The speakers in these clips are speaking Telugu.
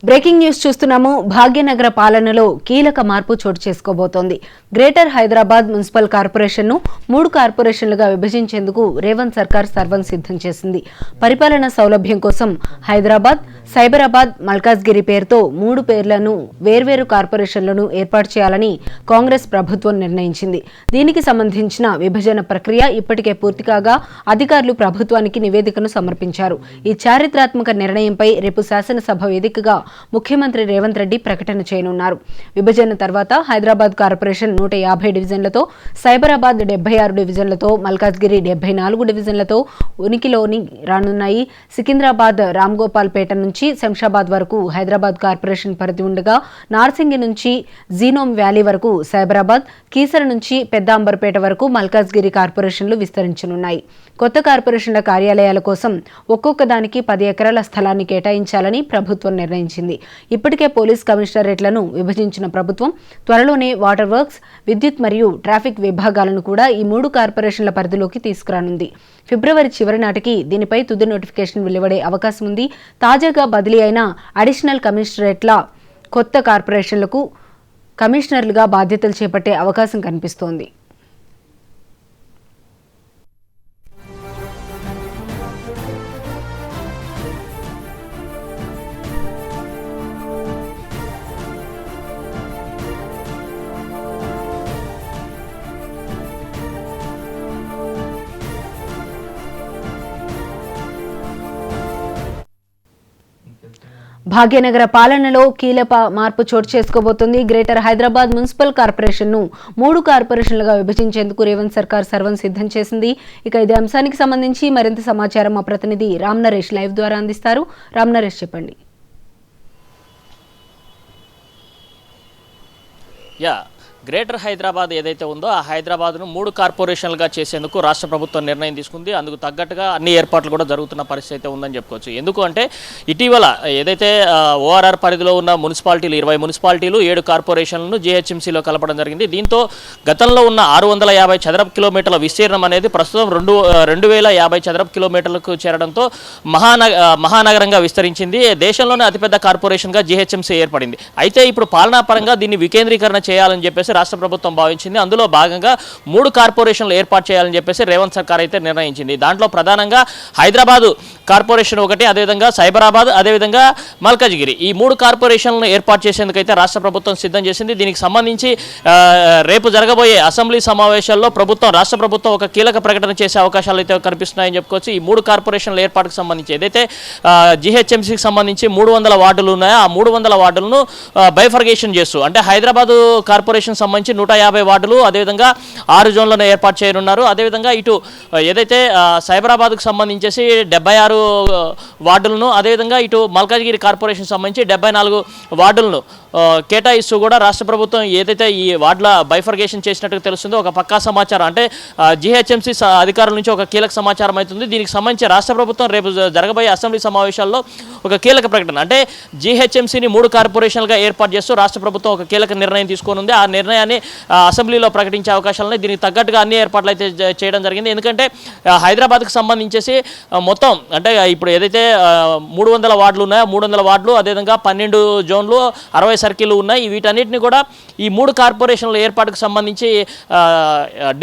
బ్రేకింగ్ న్యూస్ చూస్తున్నాము. భాగ్యనగర పాలనలో కీలక మార్పు చోటు చేసుకోబోతోంది. గ్రేటర్ హైదరాబాద్ మున్సిపల్ కార్పొరేషన్ ను 3 కార్పొరేషన్లుగా విభజించేందుకు రేవంత్ సర్కార్ సర్వం సిద్ధం చేసింది. పరిపాలన సౌలభ్యం కోసం హైదరాబాద్, సైబరాబాద్, మల్కాజ్గిరి పేరుతో 3 పేర్లను వేర్వేరు కార్పొరేషన్లను ఏర్పాటు చేయాలని కాంగ్రెస్ ప్రభుత్వం నిర్ణయించింది. దీనికి సంబంధించిన విభజన ప్రక్రియ ఇప్పటికే పూర్తి కాగా అధికారులు ప్రభుత్వానికి నివేదికను సమర్పించారు. ఈ చారిత్రాత్మక నిర్ణయంపై రేపు శాసనసభ వేదికగా ముఖ్యమంత్రి రేవంత్ రెడ్డి ప్రకటన చేయనున్నారు. విభజన తర్వాత హైదరాబాద్ కార్పొరేషన్ 150 డివిజన్లతో, సైబరాబాద్ 76 డివిజన్లతో, మల్కాజ్గిరి 74 డివిజన్లతో ఉనికిలోని రానున్నాయి. సికింద్రాబాద్, రామ్గోపాల్పేట నుంచి శంషాబాద్ వరకు హైదరాబాద్ కార్పొరేషన్ పరిధి ఉండగా, నార్సింగి నుంచి జీనోమ్ వ్యాలీ వరకు సైబరాబాద్, కీసర నుంచి పెద్ద అంబర్పేట వరకు మల్కాజ్గిరి కార్పొరేషన్లు విస్తరించనున్నాయి. కొత్త కార్పొరేషన్ల కార్యాలయాల కోసం ఒక్కొక్క దానికి 10 ఎకరాల స్థలాన్ని కేటాయించాలని ప్రభుత్వం నిర్ణయించింది. ఇప్పటికే పోలీస్ కమిషనరేట్లను విభజించిన ప్రభుత్వం త్వరలోనే వాటర్ వర్క్స్, విద్యుత్ మరియు ట్రాఫిక్ విభాగాలను కూడా ఈ 3 కార్పొరేషన్ల పరిధిలోకి తీసుకురానుంది. ఫిబ్రవరి చివరి నాటికి దీనిపై తుది నోటిఫికేషన్ వెలువడే అవకాశం ఉంది. తాజాగా బదిలీ అయిన అడిషనల్ కమిషనరేట్ల కొత్త కార్పొరేషన్లకు కమిషనర్లుగా బాధ్యతలు చేపట్టే అవకాశం కనిపిస్తోంది. భాగ్యనగర పాలనలో కీలక మార్పు చోటు చేసుకోబోతోంది. గ్రేటర్ హైదరాబాద్ మున్సిపల్ కార్పొరేషన్ ను 3 కార్పొరేషన్లుగా విభజించేందుకు రేవంత్ సర్కార్ సర్వం సిద్ధం చేసింది. ఇక ఇదే అంశానికి సంబంధించి మరింత సమాచారం మా ప్రతినిధి రామ్ నరేష్ లైవ్ ద్వారా అందిస్తారు. రామ్ నరేష్, చెప్పండి. గ్రేటర్ హైదరాబాద్ ఏదైతే ఉందో ఆ హైదరాబాద్ను 3 కార్పొరేషన్లుగా చేసేందుకు రాష్ట్ర ప్రభుత్వం నిర్ణయం తీసుకుంది. అందుకు తగ్గట్టుగా అన్ని ఏర్పాట్లు కూడా జరుగుతున్న పరిస్థితి అయితే ఉందని చెప్పుకోవచ్చు. ఎందుకు అంటే ఇటీవల ఏదైతే ఓఆర్ఆర్ పరిధిలో ఉన్న మున్సిపాలిటీలు 20 మున్సిపాలిటీలు 7 కార్పొరేషన్లను జీహెచ్ఎంసీలో కలపడం జరిగింది. దీంతో గతంలో ఉన్న 650 చదరపు కిలోమీటర్ల విస్తీర్ణం అనేది ప్రస్తుతం 2050 చదరపు కిలోమీటర్లకు చేరడంతో మహానగరంగా విస్తరించింది. దేశంలోనే అతిపెద్ద కార్పొరేషన్గా జీహెచ్ఎంసీ ఏర్పడింది. అయితే ఇప్పుడు పాలనాపరంగా దీన్ని వికేంద్రీకరణ చేయాలని చెప్పేసి రాష్ట్ర ప్రభుత్వం భావించింది. అందులో భాగంగా 3 కార్పొరేషన్లు ఏర్పాటు చేయాలని చెప్పేసి రేవంత్ సర్కార్ అయితే నిర్ణయించింది. దాంట్లో ప్రధానంగా హైదరాబాదు కార్పొరేషన్ ఒకటి, అదేవిధంగా సైబరాబాద్, అదేవిధంగా మల్కాజ్గిరి, ఈ 3 కార్పొరేషన్లను ఏర్పాటు చేసేందుకైతే రాష్ట్ర ప్రభుత్వం సిద్ధం చేసింది. దీనికి సంబంధించి రేపు జరగబోయే అసెంబ్లీ సమావేశాల్లో రాష్ట్ర ప్రభుత్వం ఒక కీలక ప్రకటన చేసే అవకాశాలు అయితే కనిపిస్తున్నాయని చెప్పుకోవచ్చు. ఈ 3 కార్పొరేషన్ల ఏర్పాటుకు సంబంధించి ఏదైతే జీహెచ్ఎంసీకి సంబంధించి 300 వార్డులు ఉన్నాయో ఆ 300 వార్డులను బైఫర్గేషన్ చేస్తూ, అంటే హైదరాబాదు కార్పొరేషన్ సంబంధించి 150 వార్డులు, అదేవిధంగా 6 జోన్లను ఏర్పాటు చేయనున్నారు. అదేవిధంగా ఇటు ఏదైతే సైబరాబాద్కు సంబంధించేసి 76 వార్డులను, అదేవిధంగా ఇటు మల్కాజ్గిరి కార్పొరేషన్ సంబంధించి 74 వార్డులను కేటాయిస్తూ కూడా రాష్ట్ర ప్రభుత్వం ఏదైతే ఈ వార్డుల బైఫర్గేషన్ చేసినట్టుగా తెలుస్తుందో ఒక పక్కా సమాచారం, అంటే జీహెచ్ఎంసీ అధికారుల నుంచి ఒక కీలక సమాచారం అవుతుంది. దీనికి సంబంధించి రాష్ట్ర ప్రభుత్వం రేపు జరగబోయే అసెంబ్లీ సమావేశాల్లో ఒక కీలక ప్రకటన, అంటే జీహెచ్ఎంసీని 3 కార్పొరేషన్లుగా ఏర్పాటు చేస్తూ రాష్ట్ర ప్రభుత్వం ఒక కీలక నిర్ణయం తీసుకోనుంది. ఆ నిర్ణయాన్ని అసెంబ్లీలో ప్రకటించే అవకాశాలని దీనికి తగ్గట్టుగా అన్ని ఏర్పాట్లు అయితే చేయడం జరిగింది. ఎందుకంటే హైదరాబాద్కు సంబంధించేసి మొత్తం అంటే ఇప్పుడు ఏదైతే 300 వార్డులు ఉన్నాయో 300 వార్డులు, అదేవిధంగా 12 జోన్లు, 60 సర్కిళ్ళు ఉన్నాయి. వీటన్నిటిని కూడా ఈ 3 కార్పొరేషన్ల ఏర్పాటుకు సంబంధించి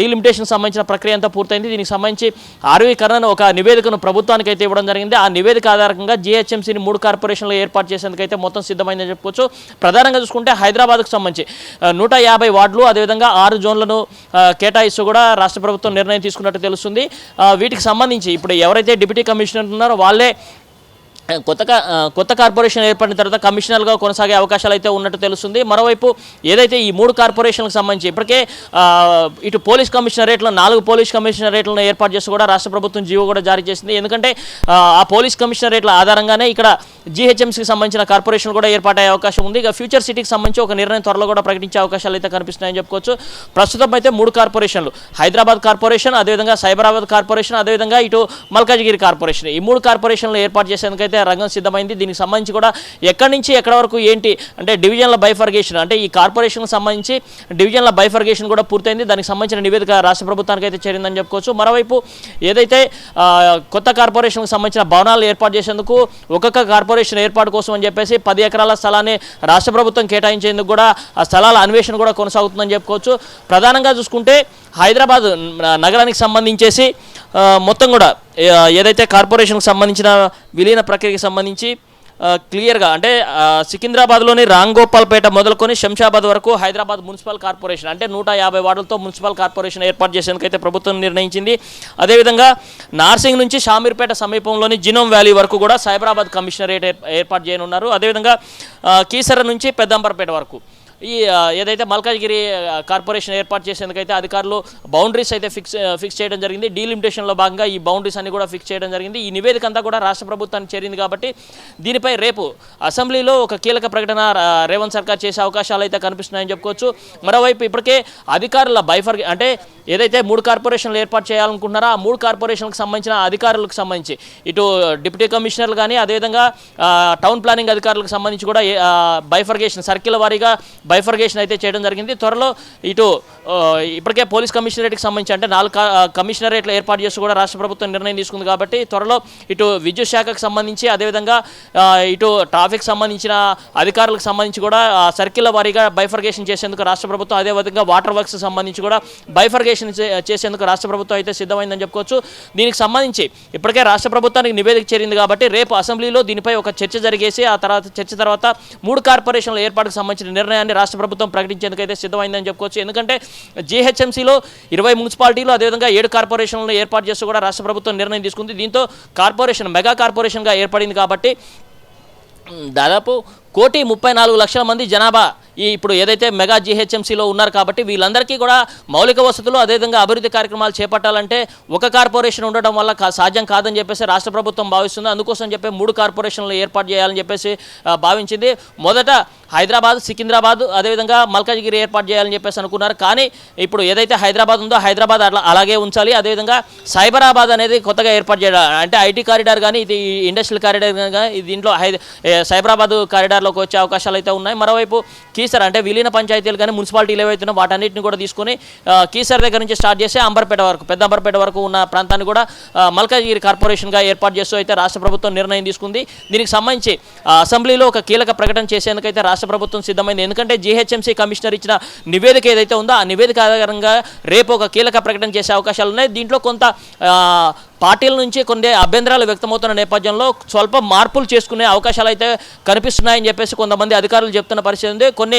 డీలిమిటేషన్ సంబంధించిన ప్రక్రియ అంతా పూర్తయింది. దీనికి సంబంధించి ఆర్వీ కర్ణన్ ఒక నివేదికను ప్రభుత్వానికి అయితే ఇవ్వడం జరిగింది. ఆ నివేదిక ఆధారంగా జీహెచ్ఎంసీని 3 కార్పొరేషన్లు ఏర్పాటు చేసేందుకైతే మొత్తం సిద్ధమైందని చెప్పుకోవచ్చు. ప్రధానంగా చూసుకుంటే హైదరాబాద్కు సంబంధించి 150 వార్డులు, అదేవిధంగా 6 జోన్లను కేటాయిస్తూ కూడా రాష్ట్ర ప్రభుత్వం నిర్ణయం తీసుకున్నట్టు తెలుస్తుంది. వీటికి సంబంధించి ఇప్పుడు ఎవరైతే డిప్యూటీ కమిషనర్ ఉన్నారో వాళ్ళే కొత్త కార్పొరేషన్ ఏర్పడిన తర్వాత కమిషనర్గా కొనసాగే అవకాశాలు అయితే ఉన్నట్టు తెలుస్తుంది. మరోవైపు ఏదైతే ఈ 3 కార్పొరేషన్లకు సంబంధించి ఇప్పటికే ఇటు పోలీస్ కమిషనరేట్లను 4 పోలీస్ కమిషనరేట్లను ఏర్పాటు చేస్తూ కూడా రాష్ట్ర ప్రభుత్వం జీవో కూడా జారీ చేసింది. ఎందుకంటే ఆ పోలీస్ కమిషనరేట్ల ఆధారంగానే ఇక్కడ జీహెచ్ఎంసీకి సంబంధించిన కార్పొరేషన్ కూడా ఏర్పాటయ్యే అవకాశం ఉంది. ఇక ఫ్యూచర్ సిటీకి సంబంధించి ఒక నిర్ణయం త్వరలో కూడా ప్రకటించే అవకాశాలు అయితే కనిపిస్తున్నాయని చెప్పుకోవచ్చు. ప్రస్తుతం అయితే 3 కార్పొరేషన్లు, హైదరాబాద్ కార్పొరేషన్, అదేవిధంగా సైబరాబాద్ కార్పొరేషన్, అదేవిధంగా ఇటు మల్కాజ్గిరి కార్పొరేషన్, ఈ 3 కార్పొరేషన్లు ఏర్పాటు చేసేందుకైతే అయితే రంగం సిద్ధమైంది. దీనికి సంబంధించి కూడా ఎక్కడి నుంచి ఎక్కడి వరకు ఏంటి అంటే డివిజన్ల బైఫర్గేషన్ అంటే ఈ కార్పొరేషన్కి సంబంధించి డివిజన్ల బైఫర్గేషన్ కూడా పూర్తయింది. దానికి సంబంధించిన నివేదిక రాష్ట్ర ప్రభుత్వానికి అయితే చేరిందని చెప్పుకోవచ్చు. మరోవైపు ఏదైతే కొత్త కార్పొరేషన్కి సంబంధించిన భవనాలు ఏర్పాటు చేసేందుకు ఒక్కొక్క కార్పొరేషన్ ఏర్పాటు కోసం అని చెప్పేసి 10 ఎకరాల స్థలాన్ని రాష్ట్ర ప్రభుత్వం కేటాయించేందుకు కూడా ఆ స్థలాల అన్వేషణ కూడా కొనసాగుతుందని చెప్పుకోవచ్చు. ప్రధానంగా చూసుకుంటే హైదరాబాద్ నగరానికి సంబంధించేసి మొత్తం కూడా ఏదైతే కార్పొరేషన్కి సంబంధించిన విలీన ప్రక్రియకి సంబంధించి క్లియర్గా అంటే సికింద్రాబాద్లోని రాంగోపాల్పేట మొదలుకొని శంషాబాద్ వరకు హైదరాబాద్ మున్సిపల్ కార్పొరేషన్ అంటే 150 వార్డులతో మున్సిపల్ కార్పొరేషన్ ఏర్పాటు చేసేందుకైతే ప్రభుత్వం నిర్ణయించింది. అదేవిధంగా నార్సింగ్ నుంచి షామీర్పేట సమీపంలోని జినోమ్ వ్యాలీ వరకు కూడా సైబరాబాద్ కమిషనరేట్ ఏర్పాటు చేయనున్నారు. అదేవిధంగా కీసర నుంచి పెద్దంబర్పేట వరకు ఈ ఏదైతే మల్కాజ్గిరి కార్పొరేషన్ ఏర్పాటు చేసేందుకైతే అధికారులు బౌండరీస్ అయితే ఫిక్స్ చేయడం జరిగింది. డీలిమిటేషన్లో భాగంగా ఈ బౌండరీస్ అన్ని కూడా ఫిక్స్ చేయడం జరిగింది. ఈ నివేదిక అంతా కూడా రాష్ట్ర ప్రభుత్వానికి చేరింది కాబట్టి దీనిపై రేపు అసెంబ్లీలో ఒక కీలక ప్రకటన రేవంత్ సర్కార్ చేసే అవకాశాలు అయితే కనిపిస్తున్నాయని చెప్పుకోవచ్చు. మరోవైపు ఇప్పటికే అధికారుల అంటే ఏదైతే 3 కార్పొరేషన్లు ఏర్పాటు చేయాలనుకుంటున్నారో ఆ 3 కార్పొరేషన్లకు సంబంధించిన అధికారులకు సంబంధించి ఇటు డిప్యూటీ కమిషనర్లు కానీ అదేవిధంగా టౌన్ ప్లానింగ్ అధికారులకు సంబంధించి కూడా బైఫర్గేషన్ సర్కిల్ వారీగా బైఫర్గేషన్ అయితే చేయడం జరిగింది. త్వరలో ఇటు ఇప్పటికే పోలీస్ కమిషనరేట్కి సంబంధించి అంటే 4 కమిషనరేట్లు ఏర్పాటు చేస్తూ కూడా రాష్ట్ర ప్రభుత్వం నిర్ణయం తీసుకుంది కాబట్టి త్వరలో ఇటు విద్యుత్ శాఖకు సంబంధించి అదేవిధంగా ఇటు ట్రాఫిక్ సంబంధించిన అధికారులకు సంబంధించి కూడా సర్కిల్ వారీగా బైఫర్గేషన్ చేసేందుకు రాష్ట్ర ప్రభుత్వం అదేవిధంగా వాటర్ వర్క్స్ సంబంధించి కూడా బైఫర్గేషన్ చేసేందుకు రాష్ట్ర ప్రభుత్వం అయితే సిద్ధమైందని చెప్పుకోవచ్చు. దీనికి సంబంధించి ఇప్పటికే రాష్ట్ర ప్రభుత్వానికి నివేదిక చేరింది కాబట్టి రేపు అసెంబ్లీలో దీనిపై ఒక చర్చ జరిగేసి ఆ తర్వాత 3 కార్పొరేషన్ల ఏర్పాటుకు సంబంధించిన నిర్ణయాన్ని రాష్ట్ర ప్రభుత్వం ప్రకటించేందుకైతే సిద్ధమైందని చెప్పుకోవచ్చు. ఎందుకంటే జీహెచ్ఎంసీలో 20 మున్సిపాలిటీలు అదేవిధంగా 7 కార్పొరేషన్లను ఏర్పాటు చేస్తూ కూడా రాష్ట్ర ప్రభుత్వం నిర్ణయం తీసుకుంది. దీంతో కార్పొరేషన్ మెగా కార్పొరేషన్గా ఏర్పడింది కాబట్టి దాదాపు 1,34,00,000 మంది జనాభా ఇప్పుడు ఏదైతే మెగా జీహెచ్ఎంసీలో ఉన్నారు కాబట్టి వీళ్ళందరికీ కూడా మౌలిక వసతులు అదేవిధంగా అభివృద్ధి కార్యక్రమాలు చేపట్టాలంటే ఒక కార్పొరేషన్ ఉండడం వల్ల సాధ్యం కాదని చెప్పేసి రాష్ట్ర ప్రభుత్వం భావిస్తుంది. అందుకోసం చెప్పి 3 కార్పొరేషన్లు ఏర్పాటు చేయాలని చెప్పేసి భావించింది. మొదట హైదరాబాద్, సికింద్రాబాద్ అదేవిధంగా మల్కాజ్గిరి ఏర్పాటు చేయాలని చెప్పేసి అనుకున్నారు. కానీ ఇప్పుడు ఏదైతే హైదరాబాద్ ఉందో హైదరాబాద్ అలాగే ఉంచాలి. అదేవిధంగా సైబరాబాద్ అనేది కొత్తగా ఏర్పాటు చేయాలి. అంటే ఐటీ కారిడార్ కానీ ఇది ఇండస్ట్రియల్ కారిడార్ కానీ దీంట్లో సైబరాబాద్ కారిడార్లోకి వచ్చే అవకాశాలు అయితే ఉన్నాయి. మరోవైపు కీసర్ అంటే విలీన పంచాయతీలు కానీ మున్సిపాలిటీలు ఏవైతున్నాయో వాటన్నిటిని కూడా తీసుకొని కీసర్ దగ్గర నుంచి స్టార్ట్ చేసి అంబర్పేట వరకు పెద్ద అంబర్పేట వరకు ఉన్న ప్రాంతాన్ని కూడా మల్కాజ్గిరి కార్పొరేషన్గా ఏర్పాటు చేస్తూ అయితే రాష్ట్ర ప్రభుత్వం నిర్ణయం తీసుకుంది. దీనికి సంబంధించి అసెంబ్లీలో ఒక కీలక ప్రకటన చేసేందుకైతే రాష్ట్ర ప్రభుత్వం సిద్ధమైంది. ఎందుకంటే జీహెచ్ఎంసీ కమిషనర్ ఇచ్చిన నివేదిక ఏదైతే ఉందో ఆ నివేదిక ఆధారంగా రేపు ఒక కీలక ప్రకటన చేసే అవకాశాలు ఉన్నాయి. దీంట్లో కొంత పార్టీల నుంచి కొన్ని అభ్యంతరాలు వ్యక్తమవుతున్న నేపథ్యంలో స్వల్ప మార్పులు చేసుకునే అవకాశాలు అయితే కనిపిస్తున్నాయని చెప్పేసి కొంతమంది అధికారులు చెప్తున్న పరిస్థితి ఉంది. కొన్ని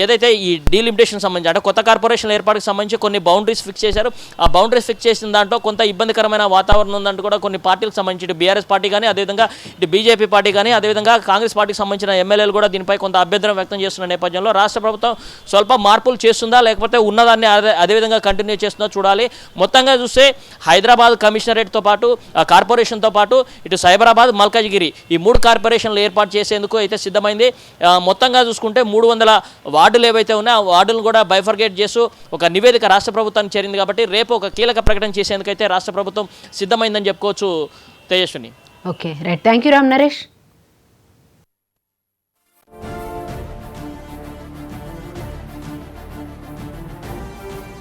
ఏదైతే ఈ డీలిమిటేషన్ సంబంధించి అంటే కొత్త కార్పొరేషన్ ఏర్పాటుకు సంబంధించి కొన్ని బౌండరీస్ ఫిక్స్ చేశారు. ఆ బౌండరీస్ ఫిక్స్ చేసిన దాంట్లో కొంత ఇబ్బందికరమైన వాతావరణం ఉందంటూ కూడా కొన్ని పార్టీలకు సంబంధించి ఇటు బీఆర్ఎస్ పార్టీ కానీ అదేవిధంగా ఇటు బీజేపీ పార్టీ కానీ అదేవిధంగా కాంగ్రెస్ పార్టీకి సంబంధించిన ఎమ్మెల్యేలు కూడా దీనిపై కొంత అభ్యంతరం వ్యక్తం చేస్తున్న నేపథ్యంలో రాష్ట్ర ప్రభుత్వం స్వల్ప మార్పులు చేస్తుందా లేకపోతే ఉన్నదాన్ని అదేవిధంగా కంటిన్యూ చేస్తుందా చూడాలి. మొత్తంగా చూస్తే హైదరాబాద్ కమిషనరేట్తో పాటు కార్పొరేషన్తో పాటు ఇటు సైబరాబాద్, మల్కాజ్గిరి ఈ 3 కార్పొరేషన్లు ఏర్పాటు చేసేందుకు అయితే సిద్ధమైంది. మొత్తంగా చూసుకుంటే 300 వార్డులు ఏవైతే ఉన్నాయో ఆ వార్డులను కూడా బైఫర్గేట్ చేస్తూ ఒక నివేదిక రాష్ట్ర ప్రభుత్వానికి చేరింది కాబట్టి రేపు ఒక కీలక ప్రకటన చేసేందుకైతే రాష్ట్ర ప్రభుత్వం సిద్ధమైందని చెప్పుకోవచ్చు. Tejaswini. Okay right, thank you Ram Naresh.